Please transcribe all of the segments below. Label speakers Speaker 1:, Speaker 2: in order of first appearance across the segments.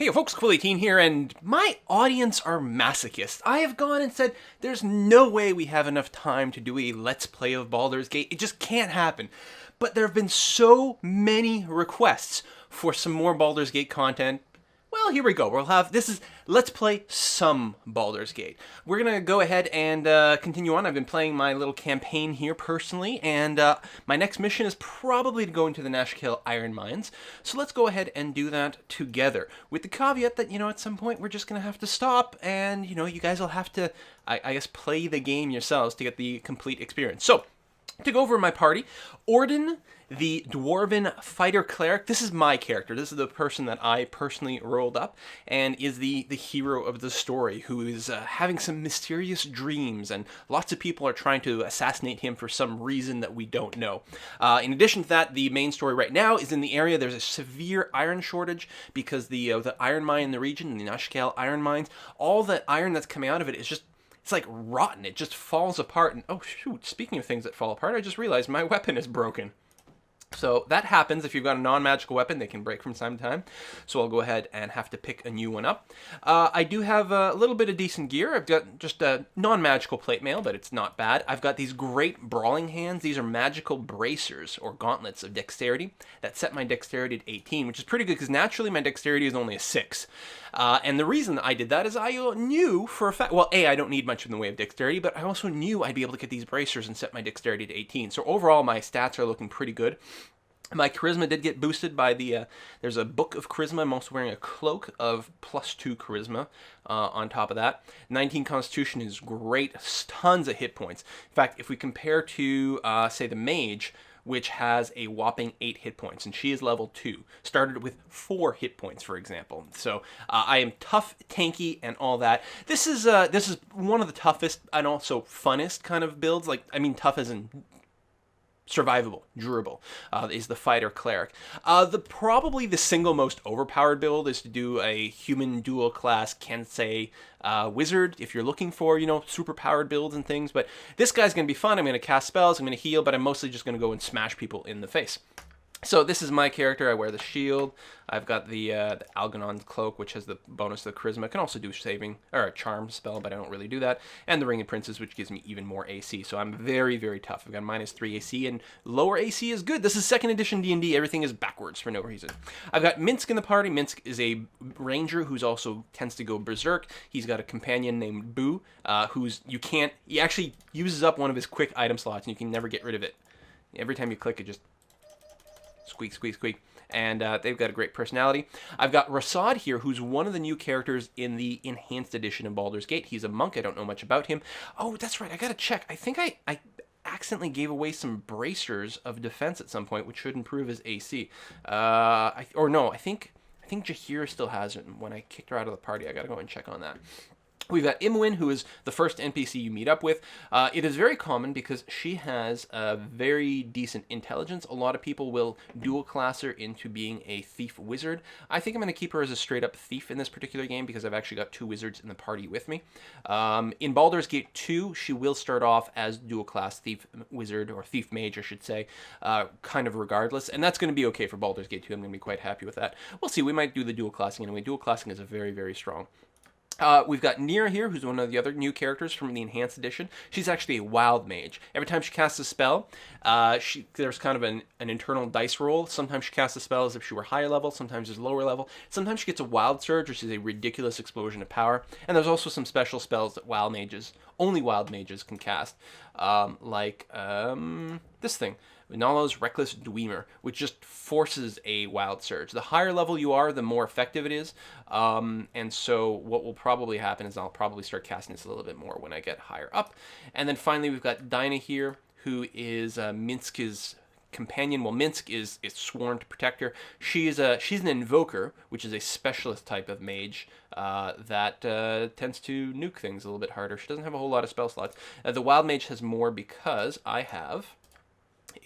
Speaker 1: Hey folks, Quill18 here, and my audience are masochists. I have gone and said, there's no way we have enough time to do a Let's Play of Baldur's Gate. It just can't happen. But there have been so many requests for some more Baldur's Gate content. Well, here we go. Let's play some Baldur's Gate. We're going to go ahead and continue on. I've been playing my little campaign here personally, and my next mission is probably to go into the Nashkel iron mines. So let's go ahead and do that together, with the caveat that, at some point we're just going to have to stop, and, you guys will have to, I guess, play the game yourselves to get the complete experience. So, to go over my party, Orden, the Dwarven Fighter Cleric. This is my character. This is the person that I personally rolled up and is the hero of the story, who is having some mysterious dreams, and lots of people are trying to assassinate him for some reason that we don't know. In addition to that, the main story right now is in the area. There's a severe iron shortage because the iron mine in the region, the Nashkel iron mines, all the iron that's coming out of it is just, it's like rotten. It just falls apart. And oh shoot, speaking of things that fall apart, I just realized my weapon is broken. So that happens if you've got a non-magical weapon. They can break from time to time. So I'll go ahead and have to pick a new one up. I do have a little bit of decent gear. I've got just a non-magical plate mail, but it's not bad. I've got these great brawling hands. These are magical bracers or gauntlets of dexterity that set my dexterity at 18, which is pretty good because naturally my dexterity is only a 6. And the reason I did that is I knew for a fact, well, A, I don't need much in the way of dexterity, but I also knew I'd be able to get these bracers and set my dexterity to 18. So overall, my stats are looking pretty good. My charisma did get boosted by there's a book of charisma. I'm also wearing a cloak of +2 charisma on top of that. 19 constitution is great. Tons of hit points. In fact, if we compare to, say, the mage, which has a whopping 8 hit points, and she is level 2. Started with 4 hit points, for example. So I am tough, tanky, and all that. This is one of the toughest and also funnest kind of builds. Like, I mean, tough as in survivable, durable, is the fighter cleric. Probably the single most overpowered build is to do a human dual class Kensei wizard if you're looking for, super powered builds and things. But this guy's going to be fun. I'm going to cast spells, I'm going to heal, but I'm mostly just going to go and smash people in the face. So this is my character. I wear the shield. I've got the Algernon cloak, which has the bonus of the charisma. I can also do saving or a charm spell, but I don't really do that. And the Ring of Princes, which gives me even more AC. So I'm very, very tough. I've got -3 AC, and lower AC is good. This is 2nd edition D&D. Everything is backwards for no reason. I've got Minsk in the party. Minsk is a ranger who's also tends to go berserk. He's got a companion named Boo, he actually uses up one of his quick item slots, and you can never get rid of it. Every time you click, it just squeak, squeak, squeak. And they've got a great personality. I've got Rasad here, who's one of the new characters in the Enhanced Edition of Baldur's Gate. He's a monk. I don't know much about him. Oh, that's right. I got to check. I think I accidentally gave away some bracers of defense at some point, which should improve his AC. I think Jahira still has it. When I kicked her out of the party, I got to go and check on that. We've got Imwin, who is the first NPC you meet up with. It is very common because she has a very decent intelligence. A lot of people will dual class her into being a thief wizard. I think I'm going to keep her as a straight up thief in this particular game because I've actually got 2 wizards in the party with me. In Baldur's Gate 2, she will start off as dual class thief wizard, or thief mage, I should say, kind of regardless. And that's going to be okay for Baldur's Gate 2. I'm going to be quite happy with that. We'll see. We might do the dual classing anyway. Dual classing is a very, very strong. We've got Nira here, who's one of the other new characters from the Enhanced Edition. She's actually a wild mage. Every time she casts a spell, there's kind of an internal dice roll. Sometimes she casts a spell as if she were higher level, sometimes it's lower level. Sometimes she gets a wild surge, which is a ridiculous explosion of power. And there's also some special spells that only wild mages can cast. This thing. Nala's Reckless Dwemer, which just forces a wild surge. The higher level you are, the more effective it is. And so what will probably happen is I'll probably start casting this a little bit more when I get higher up. And then finally we've got Dinah here, who is Minsk's companion. Well, Minsk is sworn to protect her. She's an invoker, which is a specialist type of mage that tends to nuke things a little bit harder. She doesn't have a whole lot of spell slots. The wild mage has more because I have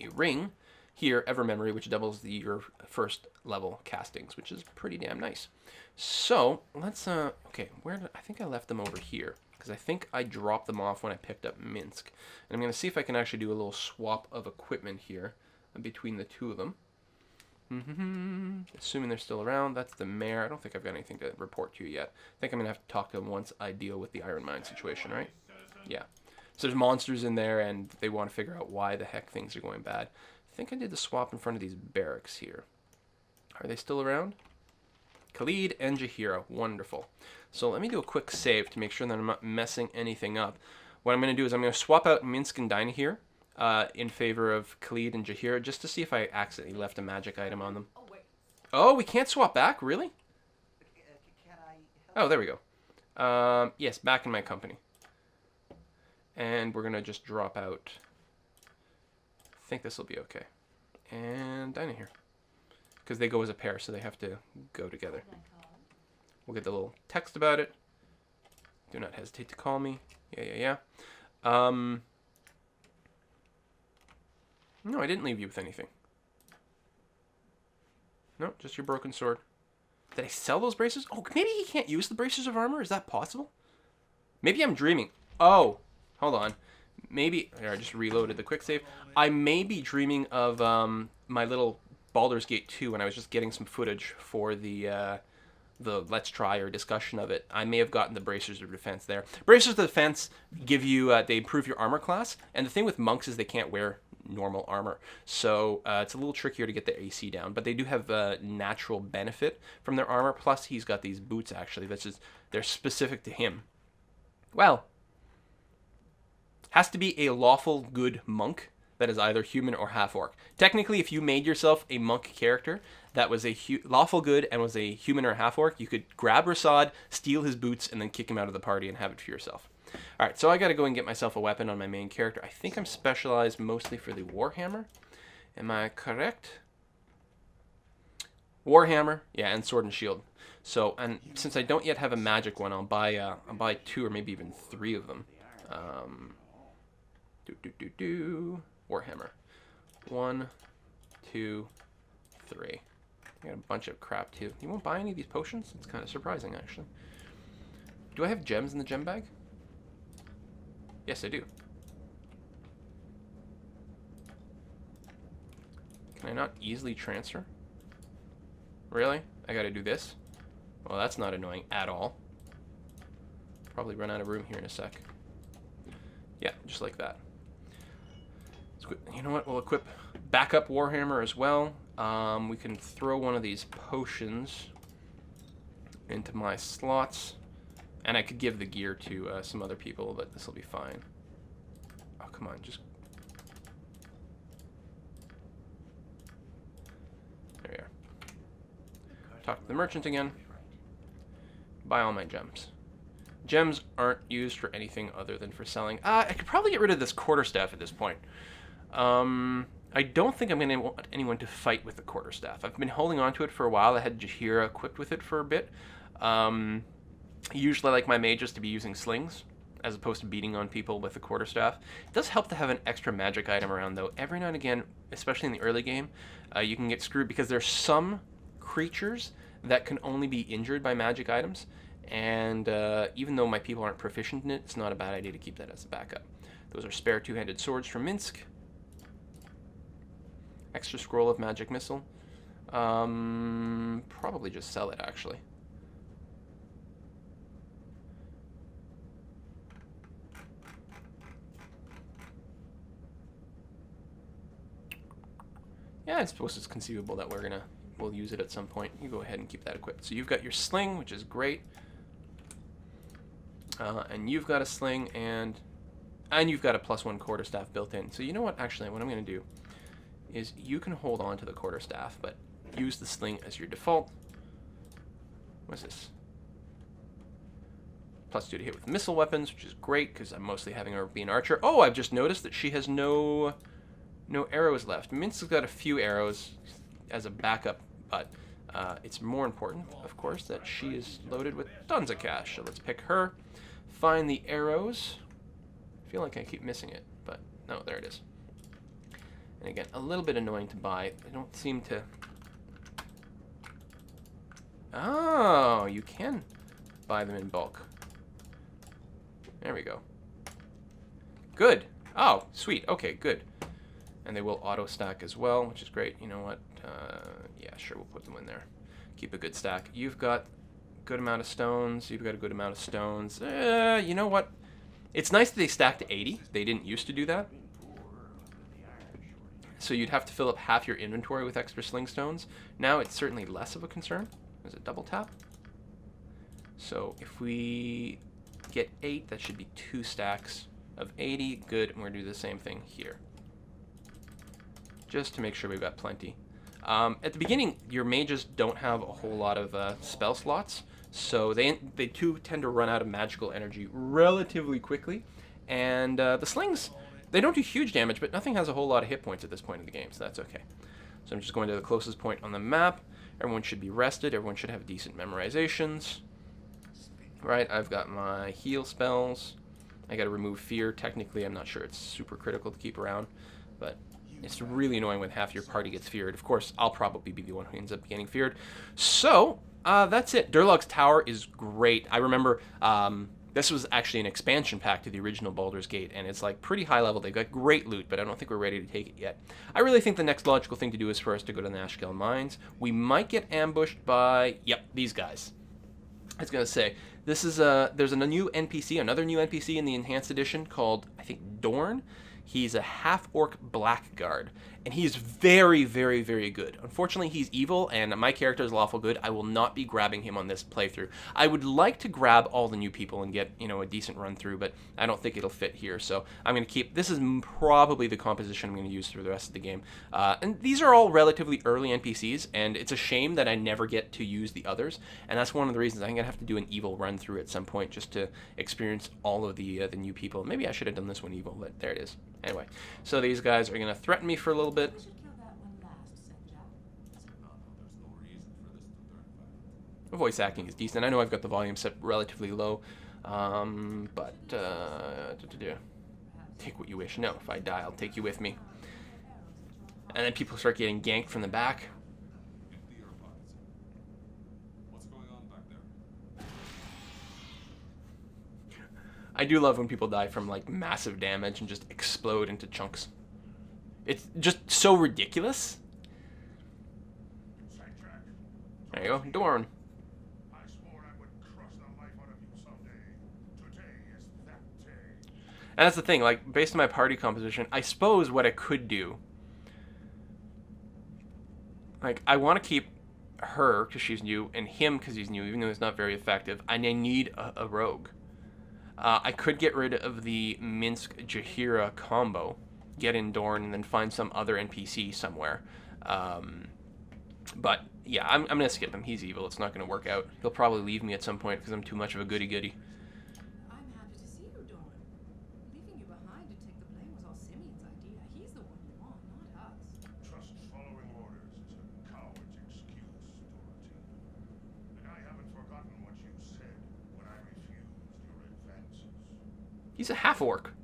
Speaker 1: a ring here, Evermemory, which doubles your first level castings, which is pretty damn nice. So let's okay, I think I left them over here because I think I dropped them off when I picked up Minsk, and I'm going to see if I can actually do a little swap of equipment here between the two of them. Assuming they're still around. That's the mayor. I don't think I've got anything to report to you yet. I think I'm going to have to talk to them once I deal with the iron mine situation, right? Yeah. So there's monsters in there, and they want to figure out why the heck things are going bad. I think I did the swap in front of these barracks here. Are they still around? Khalid and Jahira. Wonderful. So let me do a quick save to make sure that I'm not messing anything up. What I'm going to do is I'm going to swap out Minsk and Dinah here in favor of Khalid and Jahira, just to see if I accidentally left a magic item on them. Oh, we can't swap back? Really? Oh, there we go. Yes, back in my company. And we're going to just drop out. I think this will be okay. And Dinah here. Because they go as a pair, so they have to go together. We'll get the little text about it. Do not hesitate to call me. Yeah. No, I didn't leave you with anything. No, just your broken sword. Did I sell those braces? Oh, maybe he can't use the braces of armor? Is that possible? Maybe I'm dreaming. Oh, hold on. Maybe... Here, I just reloaded the quick save. I may be dreaming of my little Baldur's Gate 2 when I was just getting some footage for the Let's Try or discussion of it. I may have gotten the Bracers of Defense there. Bracers of Defense give you... they improve your armor class. And the thing with monks is they can't wear normal armor, so it's a little trickier to get the AC down, but they do have a natural benefit from their armor. Plus he's got these boots, actually, they're specific to him. Well, has to be a lawful good monk that is either human or half orc. Technically, if you made yourself a monk character that was a lawful good and was a human or half orc, you could grab Rasad, steal his boots, and then kick him out of the party and have it for yourself. Alright, so I gotta go and get myself a weapon on my main character. I think I'm specialized mostly for the Warhammer. Am I correct? Warhammer, yeah, and Sword and Shield. So, and since I don't yet have a magic one, I'll buy 2 or maybe even 3 of them. Warhammer. 1, 2, 3. I got a bunch of crap too. You won't buy any of these potions? It's kind of surprising, actually. Do I have gems in the gem bag? Yes, I do. Can I not easily transfer? Really? I gotta do this? Well, that's not annoying at all. Probably run out of room here in a sec. Yeah, just like that. You know what? We'll equip backup Warhammer as well. We can throw one of these potions into my slots. And I could give the gear to some other people, but this will be fine. Oh, come on, just... There we are. Talk to the merchant again. Buy all my gems. Gems aren't used for anything other than for selling. I could probably get rid of this quarterstaff at this point. I don't think I'm going to want anyone to fight with the quarterstaff. I've been holding on to it for a while. I had Jahira equipped with it for a bit. Usually I like my mages to be using slings as opposed to beating on people with the quarterstaff. It does help to have an extra magic item around, though. Every now and again, especially in the early game, you can get screwed because there's some creatures that can only be injured by magic items, and even though my people aren't proficient in it, it's not a bad idea to keep that as a backup. Those are spare two-handed swords from Minsk. Extra scroll of magic missile. Probably just sell it, actually. Yeah, I suppose it's conceivable that we'll use it at some point. You go ahead and keep that equipped. So you've got your sling, which is great. And you've got a sling, and you've got a +1 quarterstaff built in. So you know what? Actually, what I'm going to do is you can hold on to the quarterstaff, but use the sling as your default. What's this? +2 to hit with missile weapons, which is great because I'm mostly having her be an archer. Oh, I've just noticed that she has no arrows left. Minsk has got a few arrows as a backup, but it's more important, of course, that she is loaded with tons of cash. So let's pick her. Find the arrows. I feel like I keep missing it, but no, there it is. And again, a little bit annoying to buy. They don't seem to... Oh, you can buy them in bulk. There we go. Good. Oh, sweet. Okay, good. And they will auto stack as well, which is great. You know what? Yeah, sure, we'll put them in there. Keep a good stack. You've got a good amount of stones. You've got a good amount of stones. You know what? It's nice that they stacked to 80. They didn't used to do that. So you'd have to fill up half your inventory with extra sling stones. Now it's certainly less of a concern. Is it double tap? So if we get 8, that should be 2 stacks of 80. Good, and we're going to do the same thing here. Just to make sure we've got plenty. At the beginning, your mages don't have a whole lot of spell slots, so they too tend to run out of magical energy relatively quickly. And the slings, they don't do huge damage, but nothing has a whole lot of hit points at this point in the game, so that's okay. So I'm just going to the closest point on the map. Everyone should be rested. Everyone should have decent memorizations. Right, I've got my heal spells. I got to remove fear. Technically, I'm not sure it's super critical to keep around, but it's really annoying when half your party gets feared. Of course, I'll probably be the one who ends up getting feared. So, that's it. Durlog's Tower is great. I remember this was actually an expansion pack to the original Baldur's Gate, and it's like pretty high level. They've got great loot, but I don't think we're ready to take it yet. I really think the next logical thing to do is for us to go to the Nashkel mines. We might get ambushed by, yep, these guys. I was going to say, this is there's another new NPC in the Enhanced Edition called, I think, Dorn. He's a half-orc blackguard, and he's very, very, very good. Unfortunately, he's evil, and my character is lawful good. I will not be grabbing him on this playthrough. I would like to grab all the new people and get, you know, a decent run through, but I don't think it'll fit here. So I'm going to keep, this is probably the composition I'm going to use through the rest of the game. And these are all relatively early NPCs, and it's a shame that I never get to use the others, and that's one of the reasons I'm going to have to do an evil run through at some point just to experience all of the new people. Maybe I should have done this one evil, but there it is. Anyway, so these guys are going to threaten me for a little bit. The voice acting is decent. I know I've got the volume set relatively low, but take what you wish. No, if I die, I'll take you with me. And then people start getting ganked from the back. I do love when people die from like massive damage and just explode into chunks. It's just so ridiculous. There you go, Dorn. I swore I would crush the life out of you someday. Today is that day. And that's the thing, like based on my party composition, I suppose what I could do, like I want to keep her because she's new and him because he's new, even though he's not very effective. And I need a rogue. I could get rid of the Minsk-Jahira combo, get in Dorn, and then find some other NPC somewhere. But, yeah, I'm going to skip him. He's evil. It's not going to work out. He'll probably leave me at some point because I'm too much of a goody-goody.
Speaker 2: I'm happy to see you, Dorn. Leaving you behind to take the blame was all Simeon's idea. He's the one you want, not us.
Speaker 3: Trust following orders is a coward's excuse, Dorothy. And I haven't forgotten what you said when I refused your advances.
Speaker 1: He's a half-orc.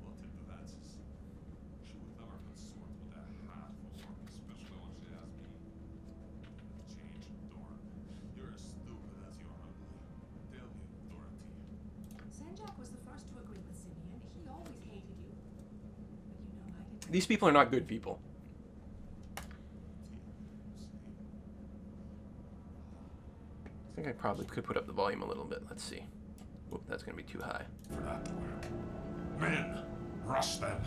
Speaker 1: These people are not good people. I think I probably could put up the volume a little bit. Let's see. Whoop, that's going to be too high.
Speaker 3: For that work. Men, rush them.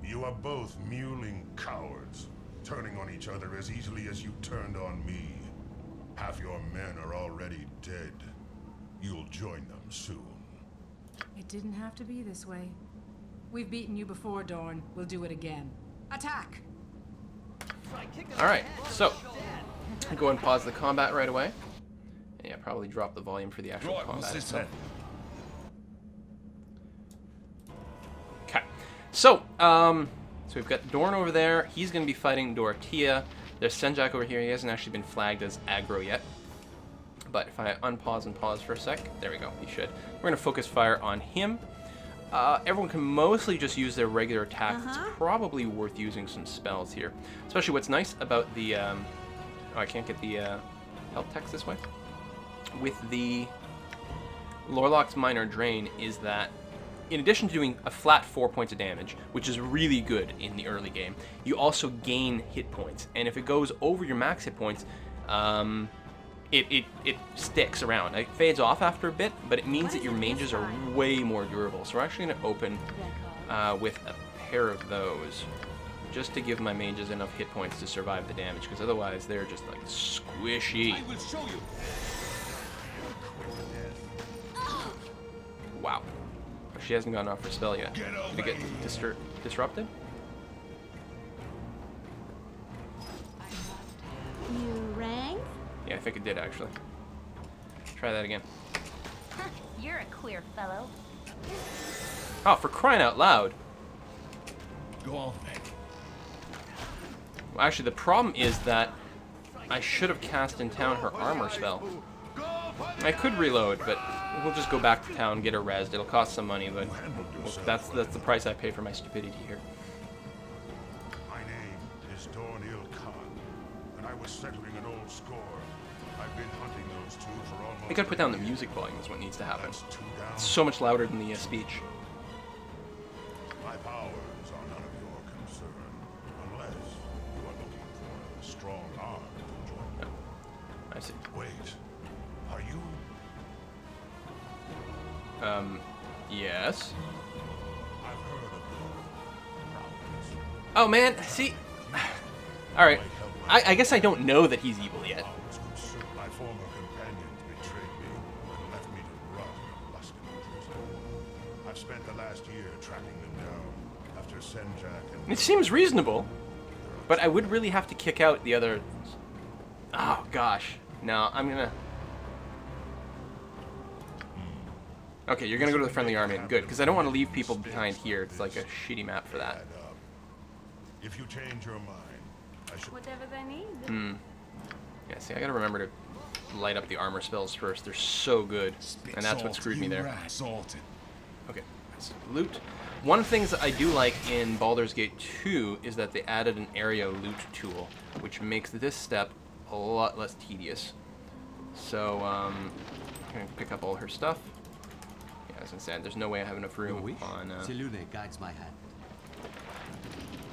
Speaker 3: You are both mewling cowards, turning on each other as easily as you turned on me. Half your men are already dead. You'll join them soon.
Speaker 2: It didn't have to be this way. We've beaten you before, Dorn. We'll do it again. Attack!
Speaker 1: Alright, so I'll go and pause the combat right away. And yeah, probably drop the volume for the actual combat itself. Okay, so we've got Dorn over there. He's going to be fighting Dorothea. There's Senjak over here. He hasn't actually been flagged as aggro yet. But if I unpause and pause for a sec, there we go, he should. We're going to focus fire on him. Everyone can mostly just use their regular attack. It's probably worth using some spells here. Especially what's nice about the... oh, I can't get the health text this way. With the Lorlock's Minor Drain is that in addition to doing a flat 4 points of damage, which is really good in the early game, you also gain hit points. And if it goes over your max hit points, it sticks around. It fades off after a bit, but it means that your mages are way more durable. So we're actually going to open with a pair of those, just to give my mages enough hit points to survive the damage, because otherwise they're just like squishy.
Speaker 4: I will show you.
Speaker 1: Wow. She hasn't gone off her spell yet. Did it get disrupted?
Speaker 5: You rang?
Speaker 1: Yeah, I think it did actually. Try that again.
Speaker 5: You're a queer fellow.
Speaker 1: Oh, for crying out loud.
Speaker 4: Go on then.
Speaker 1: Well, actually, the problem is that I should have cast in town her armor spell. I could reload, but we'll just go back to town, get her rezzed. It'll cost some money, but that's the price I pay for my stupidity here.
Speaker 3: My name is Danielle, and I was settling an old score. I've been hunting those two for almost.
Speaker 1: I gotta put down the music volume is what needs to happen.
Speaker 3: That's two down.
Speaker 1: It's so much louder than the speech.
Speaker 3: My powers are none of your concern, unless you are looking for a strong arm to join.
Speaker 1: I see.
Speaker 3: Wait, are you?
Speaker 1: Yes.
Speaker 3: I've heard of your problems.
Speaker 1: Oh man, see. Alright. I guess I don't know that he's evil yet.
Speaker 3: My former companions betrayed me and left me to rot in a Luskan prison. I've spent the last year tracking them down after Senjak and...
Speaker 1: It seems reasonable, but I would really have to kick out the other... Oh gosh. No, I'm gonna... Okay, you're gonna go to the friendly army. Good, because I don't want to leave people behind here. It's like a shitty map for that.
Speaker 3: If you change your mind, I should...
Speaker 5: Whatever they need.
Speaker 1: Yeah, see, I gotta remember to light up the armor spells first. They're so good, and that's what screwed me there.
Speaker 4: Salted.
Speaker 1: Okay, let's loot. One of the things that I do like in Baldur's Gate 2 is that they added an area loot tool, which makes this step a lot less tedious. So, I'm gonna pick up all her stuff. Yeah, as I said, there's no way I have enough room on
Speaker 6: Selune guides my hand.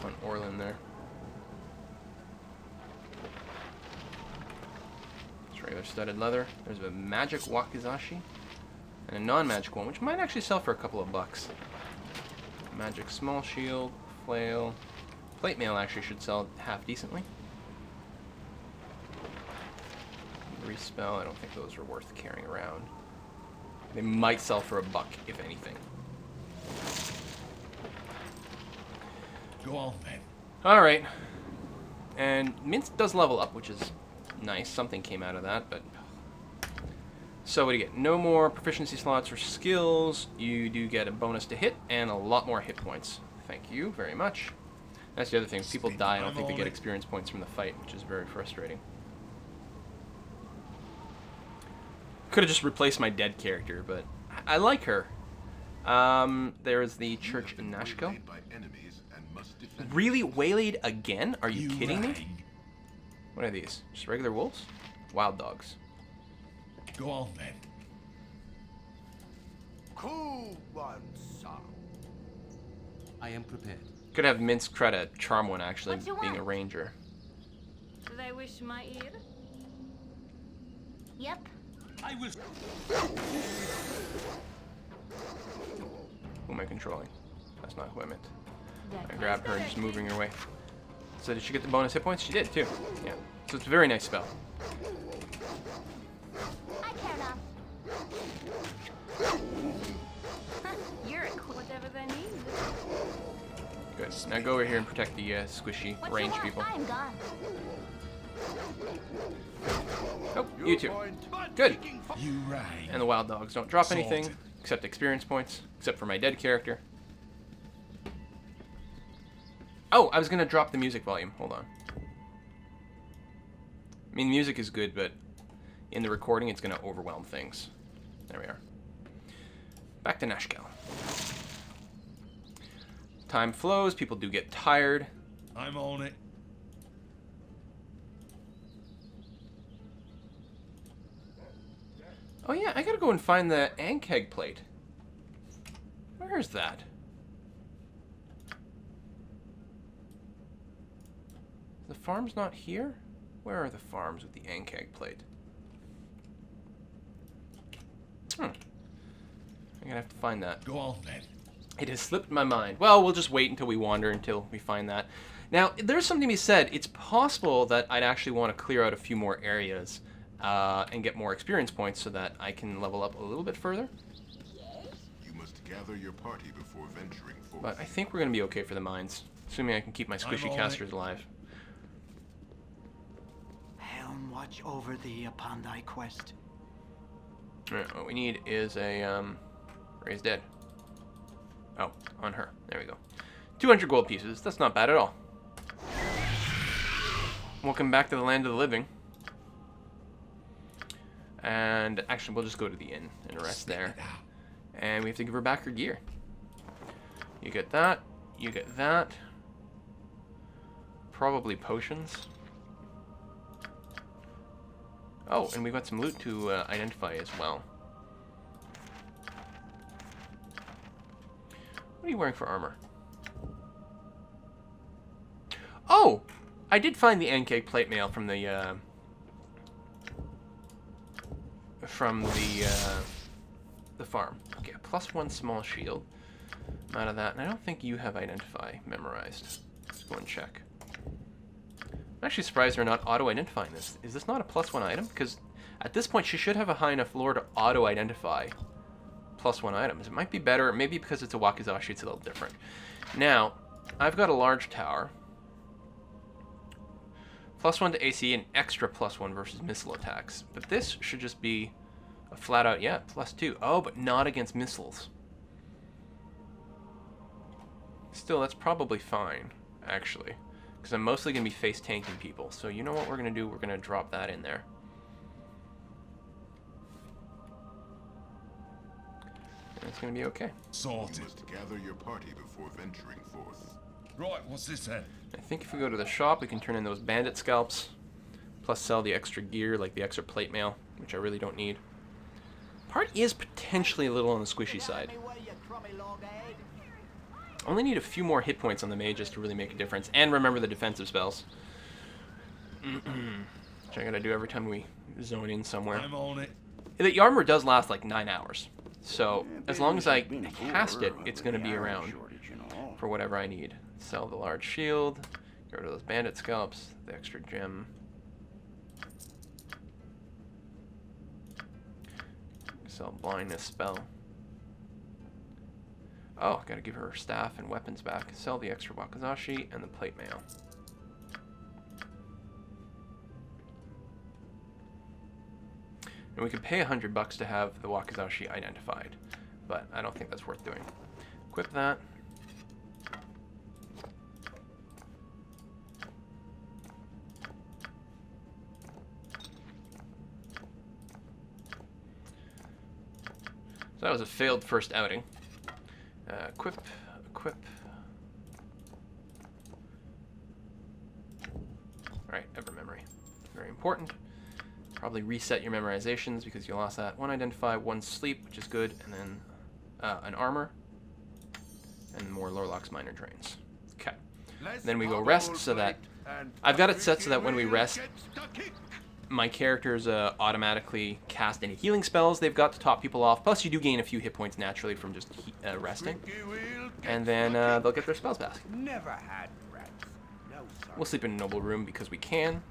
Speaker 1: on Orlin there. Just regular studded leather. There's a magic wakizashi and a non-magic one, which might actually sell for a couple of bucks. Magic small shield, flail, plate mail actually should sell half decently. Respell, I don't think those are worth carrying around. They might sell for a buck, if anything.
Speaker 4: Go on then.
Speaker 1: Alright. And Mince does level up, which is nice. Something came out of that, but... So what do you get? No more proficiency slots for skills. You do get a bonus to hit, and a lot more hit points. Thank you very much. That's the other thing. If people die, I don't think they get experience points from the fight, which is very frustrating. Could have just replaced my dead character, but I like her. There's the church in Nashkel. Really? Waylaid again? Are you kidding me? What are these? Just regular wolves? Wild dogs.
Speaker 4: Go on then.
Speaker 7: Cool one, son.
Speaker 6: I am prepared.
Speaker 1: Could have Mince credit charm one actually,
Speaker 5: What you
Speaker 1: being a
Speaker 5: want?
Speaker 1: ranger.
Speaker 5: Do they wish my ear? Yep.
Speaker 4: I will.
Speaker 1: Who am I controlling? That's not who I meant. I grabbed her and just moving her away. So did she get the bonus hit points? She did too. Yeah. So it's a very nice spell.
Speaker 5: I care not. You're a whatever they need.
Speaker 1: Good. Now go over here and protect the squishy
Speaker 5: What
Speaker 1: range
Speaker 5: you want?
Speaker 1: people.
Speaker 5: I am gone.
Speaker 1: Oh, you too. Good.
Speaker 4: You rang.
Speaker 1: And the wild dogs don't drop anything,
Speaker 4: Sorted.
Speaker 1: except experience points, except for my dead character. Oh, I was going to drop the music volume. Hold on. I mean, the music is good, but in the recording, it's going to overwhelm things. There we are. Back to Nashkel. Time flows. People do get tired.
Speaker 4: I'm on it.
Speaker 1: Oh, yeah, I got to go and find the Ankeg plate. Where Where is that? The farm's not here? Where are the farms with the Ankeg plate? I'm gonna have to find that.
Speaker 4: Go on then.
Speaker 1: It has slipped my mind. Well, we'll just wait until we wander until we find that. Now, there's something to be said. It's possible that I'd actually want to clear out a few more areas and get more experience points so that I can level up a little bit further.
Speaker 3: You must gather your party before venturing forth.
Speaker 1: But I think we're going to be okay for the mines, assuming I can keep my squishy
Speaker 4: on
Speaker 1: casters alive.
Speaker 8: Helm, watch over thee upon thy quest.
Speaker 1: Alright, what we need is a raised dead. Oh, on her. There we go. 200 gold pieces. That's not bad at all. Welcome back to the land of the living. And actually, we'll just go to the inn and rest there. And we have to give her back her gear. You get that. You get that. Probably potions. Oh, and we got some loot to identify as well. What are you wearing for armor? Oh! I did find the Ankeg plate mail from the farm. Okay, +1 small shield. I'm out of that, and I don't think you have identify memorized. Let's go and check. I'm actually surprised they're not auto-identifying this. Is this not a +1 item? Because at this point, she should have a high enough lore to auto-identify +1 items. It might be better, maybe because it's a Wakizashi, it's a little different. Now, I've got a large tower. +1 to AC, and extra +1 versus missile attacks. But this should just be a flat-out, yeah, +2. Oh, but not against missiles. Still, that's probably fine, actually. Because I'm mostly going to be face-tanking people. So you know what we're going to do? We're going to drop that in there. And it's going to be okay.
Speaker 3: You
Speaker 4: Sorted.
Speaker 3: must gather your party before venturing forth.
Speaker 4: Right, what's this then?
Speaker 1: I think if we go to the shop, we can turn in those bandit scalps. Plus sell the extra gear, like the extra plate mail, which I really don't need. Party is potentially a little on the squishy side. Only need a few more hit points on the mages to really make a difference. And remember the defensive spells. Which I gotta do every time we zone in somewhere.
Speaker 4: I'm on it.
Speaker 1: The armor does last like 9 hours. So as long as I cast it, it's gonna be around for whatever I need. Sell the large shield. Get rid of those bandit scalps. The extra gem. Sell blindness spell. Oh, gotta give her staff and weapons back. Sell the extra Wakizashi and the plate mail. And we could pay $100 to have the Wakizashi identified, but I don't think that's worth doing. Equip that. So that was a failed first outing. Equip. Alright, ever memory. Very important. Probably reset your memorizations because you lost that. 1 identify, 1 sleep, which is good, and then an armor, and more Lorlock's minor drains. Okay. Then we go rest so that... I've got it set so that when we rest, my characters automatically cast any healing spells they've got to top people off. Plus, you do gain a few hit points naturally from just resting. And then they'll get their spells back.
Speaker 7: Never had rats. No, sir.
Speaker 1: We'll sleep in a noble room because we can.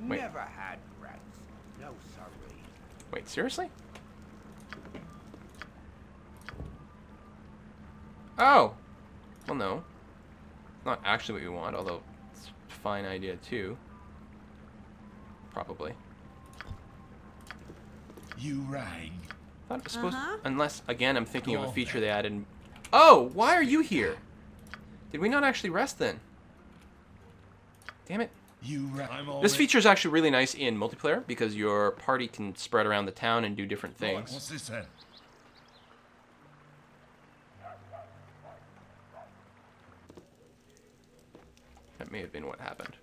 Speaker 1: Wait.
Speaker 7: Never had rats. No, sorry.
Speaker 1: Wait, seriously? Oh! Well, no. Not actually what we want, although it's a fine idea too. Probably.
Speaker 4: You rang.
Speaker 1: I thought it was supposed unless, again, I'm thinking
Speaker 4: Go
Speaker 1: of a
Speaker 4: on,
Speaker 1: feature
Speaker 4: then.
Speaker 1: they added in... Oh! Why are you here? Did we not actually rest then? Damn it.
Speaker 4: You rang. I'm on
Speaker 1: This
Speaker 4: it.
Speaker 1: feature is actually really nice in multiplayer because your party can spread around the town and do different
Speaker 4: Right,
Speaker 1: things.
Speaker 4: what's this then?
Speaker 1: That may have been what happened.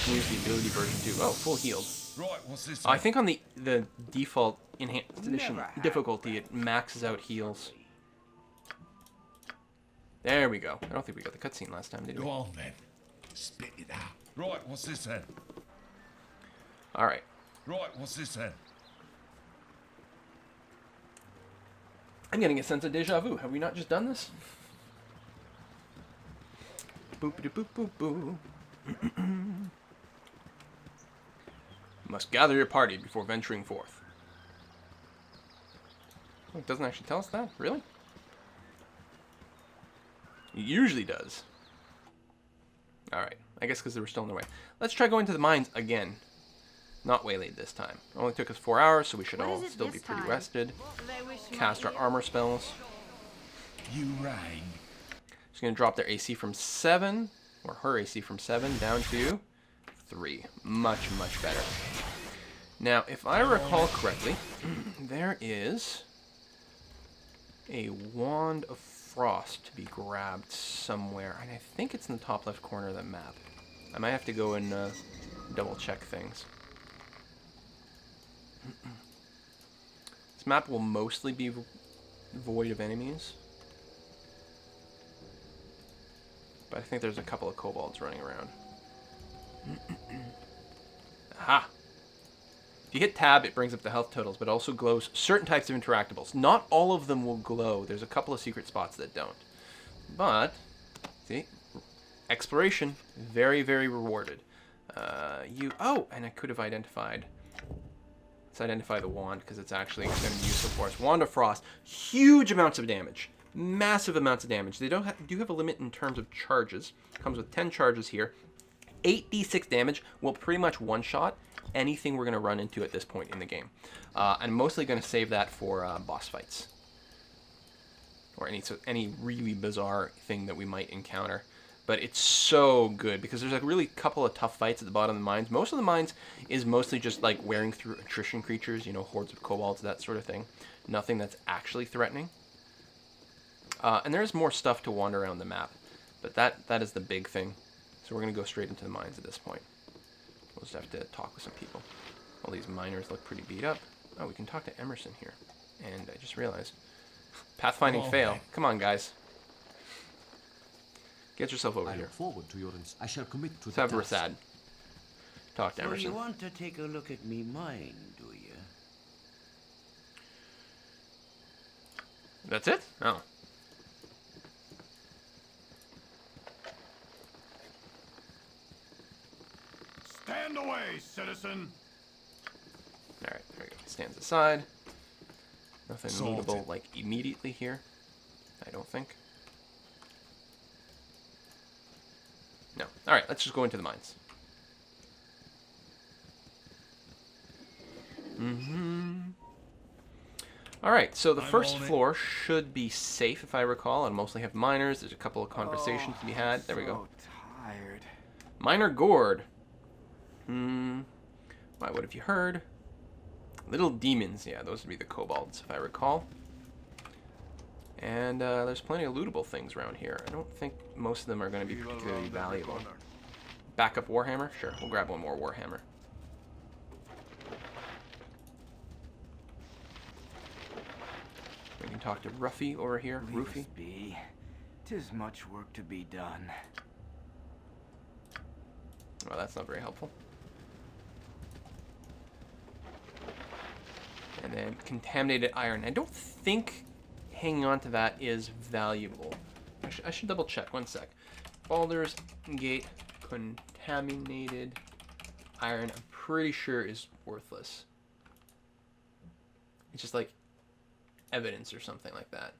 Speaker 1: can use the ability version too. Oh, full healed.
Speaker 4: Right, what's this
Speaker 1: I
Speaker 4: then?
Speaker 1: think on the default enhanced edition
Speaker 7: Never had
Speaker 1: difficulty, it maxes out heals. There we go. I don't think we got the cutscene last time, did we?
Speaker 4: Go on then. Spit it out. Right, what's this then?
Speaker 1: All right.
Speaker 4: Right, what's this then?
Speaker 1: I'm getting a sense of deja vu. Have we not just done this? Boop-a-doop-boop-boop-boo. Must gather your party before venturing forth. Oh, it doesn't actually tell us that? Really? It usually does. Alright. I guess because they were still in the way. Let's try going to the mines again. Not waylaid this time. It only took us 4 hours, so we should
Speaker 5: What
Speaker 1: all
Speaker 5: is it
Speaker 1: still
Speaker 5: this
Speaker 1: be pretty
Speaker 5: time?
Speaker 1: rested.
Speaker 5: They wish
Speaker 1: Cast our
Speaker 5: my
Speaker 1: armor spells.
Speaker 4: You rang.
Speaker 1: Just going to drop their AC from 7, or her AC from 7, down to 3. Much, much better. Now, if I recall correctly, there is a Wand of Frost to be grabbed somewhere, and I think it's in the top left corner of the map. I might have to go and double check things. This map will mostly be void of enemies. But I think there's a couple of kobolds running around. Aha! If you hit tab, it brings up the health totals, but also glows certain types of interactables. Not all of them will glow. There's a couple of secret spots that don't. But, see? Exploration. Very, very rewarded. Oh, and I could have identified... Let's identify the wand, because it's actually going to be useful for us. Wand of Frost. Huge amounts of damage. Massive amounts of damage. They do have a limit in terms of charges. Comes with 10 charges here. 8d6 damage will pretty much one-shot anything we're going to run into at this point in the game. I'm mostly going to save that for boss fights. Or any really bizarre thing that we might encounter. But it's so good because there's a really couple of tough fights at the bottom of the mines. Most of the mines is mostly just like wearing through attrition creatures, you know, hordes of kobolds, that sort of thing. Nothing that's actually threatening. And there's more stuff to wander around the map. But that is the big thing. So we're going to go straight into the mines at this point. We'll just have to talk with some people. All these miners look pretty beat up. Oh, we can talk to Emerson here. And I just realized. Pathfinding fail.
Speaker 4: Okay.
Speaker 1: Come on, guys. Get yourself over
Speaker 6: I
Speaker 1: here.
Speaker 6: look forward to your I shall commit to
Speaker 1: Let's
Speaker 6: the
Speaker 1: have
Speaker 6: task.
Speaker 1: Rasad. Talk to
Speaker 7: So
Speaker 1: Emerson.
Speaker 7: you want to take a look at me mine, do you?
Speaker 1: That's it? Oh.
Speaker 3: Stand away, citizen!
Speaker 1: Alright, there we go. Stands aside. Nothing
Speaker 4: Sorted.
Speaker 1: lootable, like, immediately here. I don't think. No. Alright, let's just go into the mines. Alright, so the
Speaker 4: I'm
Speaker 1: first
Speaker 4: on it.
Speaker 1: floor should be safe, if I recall. It'll mostly have miners. There's a couple of conversations to be had. There we go.
Speaker 8: Tired.
Speaker 1: Miner Gord. Why, what have you heard? Little demons. Yeah, those would be the kobolds, if I recall. And there's plenty of lootable things around here. I don't think most of them are going to be particularly valuable. Backup Warhammer? Sure, we'll grab one more Warhammer. We can talk to Ruffy over here.
Speaker 8: Leave
Speaker 1: Roofy.
Speaker 8: us be. 'Tis much work to be done.
Speaker 1: Well, that's not very helpful. And then contaminated iron. I don't think hanging on to that is valuable. I should double check. One sec. Baldur's Gate contaminated iron. I'm pretty sure is worthless. It's just like evidence or something like that.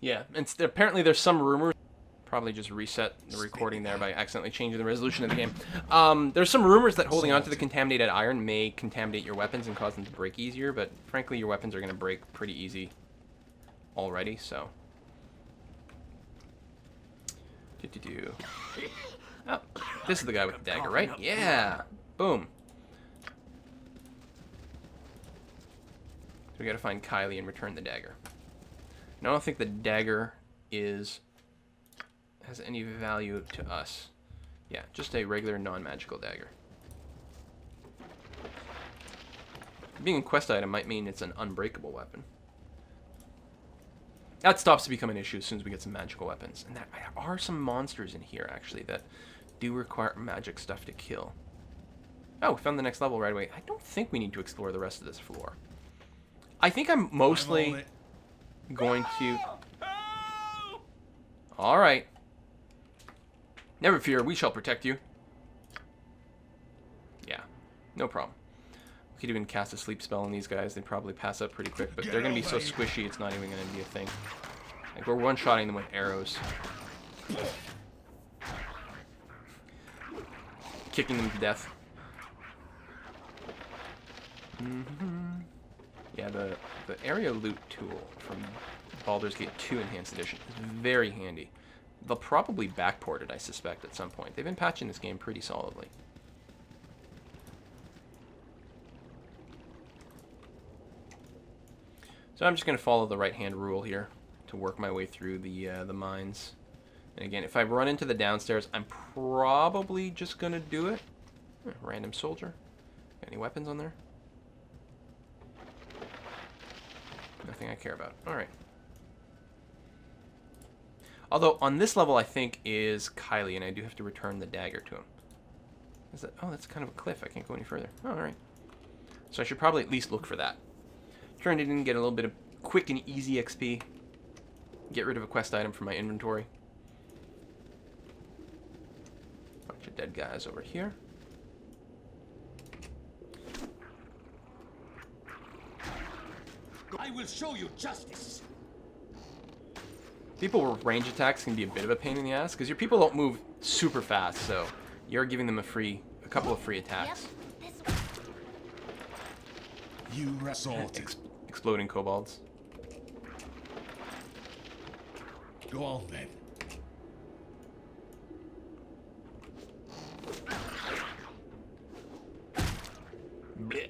Speaker 1: Yeah, and apparently there's some rumors. Probably just reset the recording there by accidentally changing the resolution of the game. There's some rumors that holding onto the contaminated iron may contaminate your weapons and cause them to break easier, but frankly your weapons are going to break pretty easy already, so. Oh, this is the guy with the dagger, right? Yeah. Boom. So we gotta find Kylie and return the dagger. And I don't think the dagger has any value to us. Yeah, just a regular non-magical dagger. Being a quest item might mean it's an unbreakable weapon. That stops to become an issue as soon as we get some magical weapons. And there are some monsters in here, actually, that do require magic stuff to kill. Oh, we found the next level right away. I don't think we need to explore the rest of this floor. I think I'm mostly going to... Alright. Never fear, we shall protect you. Yeah, no problem. We could even cast a sleep spell on these guys. They'd probably pass up pretty quick, but they're going to be so squishy it's not even going to be a thing. Like, we're one-shotting them with arrows. Kicking them to death. Yeah, the area loot tool from Baldur's Gate 2 Enhanced Edition is very handy. They'll probably backport it, I suspect, at some point. They've been patching this game pretty solidly. So I'm just going to follow the right-hand rule here to work my way through the mines. And again, if I run into the downstairs, I'm probably just going to do it. Random soldier. Got any weapons on there? Nothing I care about. Alright. Although, on this level, I think, is Kylie, and I do have to return the dagger to him. Is that... Oh, that's kind of a cliff. I can't go any further. Oh, alright. So I should probably at least look for that. Turned it in, get a little bit of quick and easy XP. Get rid of a quest item from my inventory. Bunch of dead guys over here.
Speaker 7: I will show you justice.
Speaker 1: People with range attacks can be a bit of a pain in the ass because your people don't move super fast, so you're giving them a couple of free attacks.
Speaker 4: You assaulted.
Speaker 1: Exploding kobolds.
Speaker 4: Go on then.
Speaker 1: Blech.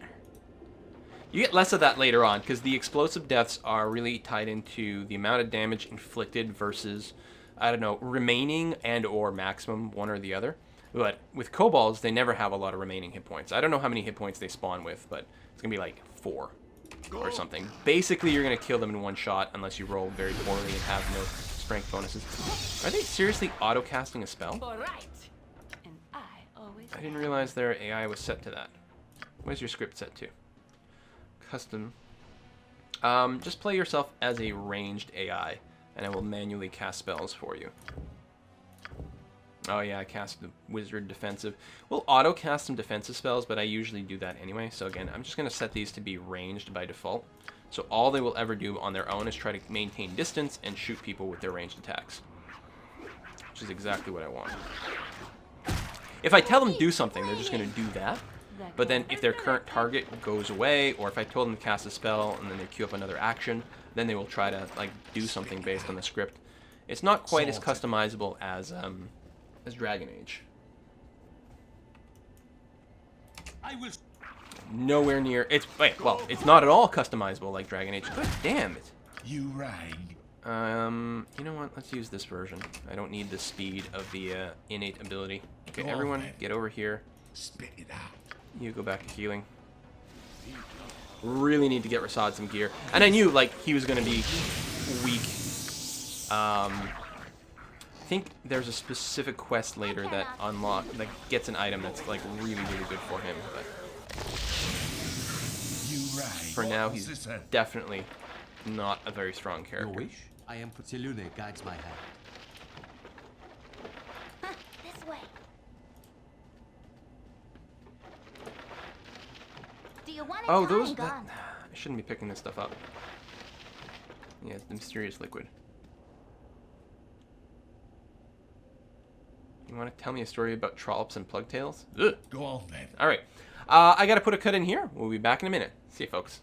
Speaker 1: You get less of that later on because the explosive deaths are really tied into the amount of damage inflicted versus, I don't know, remaining and or maximum, one or the other. But with kobolds, they never have a lot of remaining hit points. I don't know how many hit points they spawn with, but it's going to be like 4 or something. Basically, you're going to kill them in one shot unless you roll very poorly and have no strength bonuses. Are they seriously auto-casting a spell?
Speaker 5: And I always
Speaker 1: I didn't realize their AI was set to that. What is your script set to? Custom. Just play yourself as a ranged AI, and I will manually cast spells for you. Oh yeah, I cast the wizard defensive. We'll auto-cast some defensive spells, but I usually do that anyway. So again, I'm just going to set these to be ranged by default. So all they will ever do on their own is try to maintain distance and shoot people with their ranged attacks. Which is exactly what I want. If I tell them to do something, they're just going to do that. But then if their current target goes away, or if I told them to cast a spell and then they queue up another action, then they will try to like do something based on the script. It's not quite as customizable as Dragon Age.
Speaker 7: I will.
Speaker 1: Nowhere near. Well, it's not at all customizable like Dragon Age. God damn it.
Speaker 4: You rang.
Speaker 1: You know what? Let's use this version. I don't need the speed of the innate ability. Okay,
Speaker 4: Go on,
Speaker 1: everyone,
Speaker 4: then.
Speaker 1: get over here.
Speaker 4: Spit it out.
Speaker 1: You go back to healing. Really need to get Rasad some gear. And I knew, like, he was going to be weak. I think there's a specific quest later that gets an item that's, like, really, really good for him. But
Speaker 4: You rang.
Speaker 1: for now,
Speaker 4: What's this
Speaker 1: he's
Speaker 4: then?
Speaker 1: definitely not a very strong
Speaker 6: Your
Speaker 1: character.
Speaker 6: wish? I am Putilune guides my hand.
Speaker 5: This way. Do you want it
Speaker 1: Oh,
Speaker 5: gone,
Speaker 1: those...
Speaker 5: gone?
Speaker 1: I shouldn't be picking this stuff up. Yeah, it's the mysterious liquid. You want to tell me a story about trollops and plugtails? Ugh.
Speaker 4: Go on then.
Speaker 1: All right. I got to put a cut in here. We'll be back in a minute. See you, folks.